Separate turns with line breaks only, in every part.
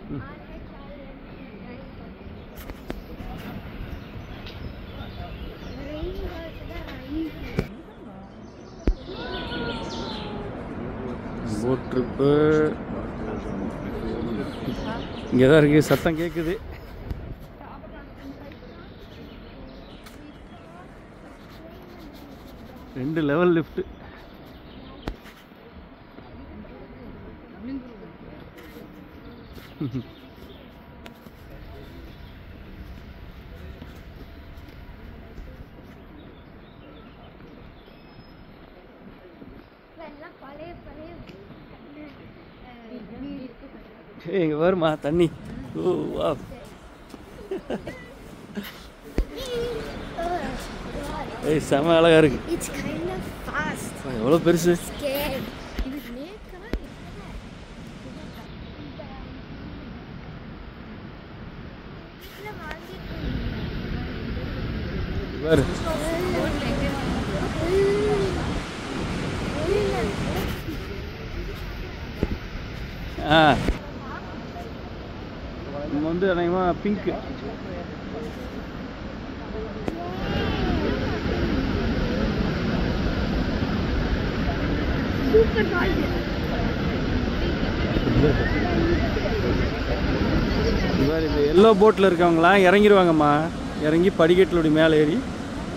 Boat trip இங்கே தான் இருக்குது. சத்தம் கேட்குது. ரெண்டு லெவல் லிஃப்ட். இங்க வருமா தண்ணி? ஓ வா. ஏய் செம அழகா இருக்கு. எவ்வளோ பெருசு. பாரு நம்ம வந்து அநேகமாக பிங்க். இந்த எல்லோ போட்டில் இருக்கவங்களாம் இறங்கிடுவாங்கம்மா. இறங்கி படிக்கட்டிலுடைய மேலே ஏறி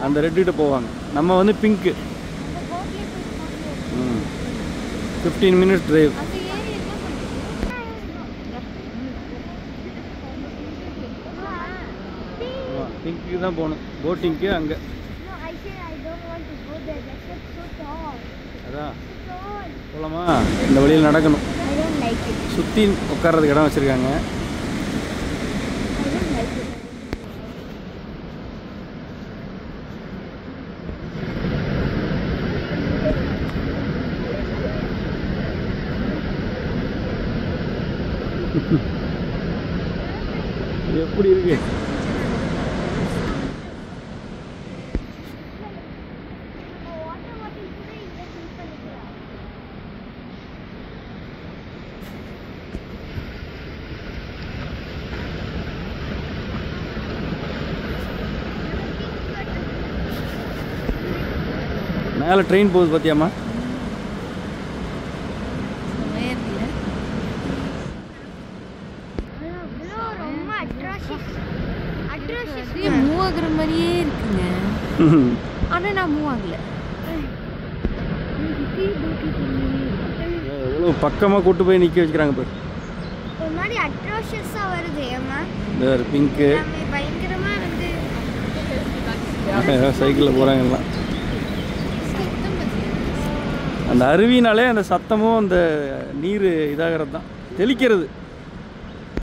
அந்த ரெட்டுகிட்ட போவாங்க. நம்ம வந்து பிங்க்கு. 15 minutes drive. பிங்க்கு தான் போகணும் போட்டிங்க்கு. அங்கே அதான் போகலாமா? இந்த வழியில் நடக்கணும். சுற்றி உட்கார்றதுக்கு இடம் வச்சுருக்காங்க. எப்படி இருக்கு? மேலே ட்ரெயின் போகுது பார்த்தியாம்மா?
மூவ் ஆகுற மாதிரியே இருக்குங்க. ஆனால் நான் மூவ் ஆகல.
எவ்வளோ பக்கமாக கூட்டு போய் நிற்க வச்சுக்கிறாங்க பாரு.
ஒரு மாதிரி அட்ராஷியஸா வருது. ஏமா
வேறு பிங்க்கு
பயங்கரமா வந்து
சைக்கிளில் போகிறாங்க எல்லாம். அந்த அருவினாலே அந்த சத்தமும் அந்த நீர் இதாகிறது தான் தெளிக்கிறது.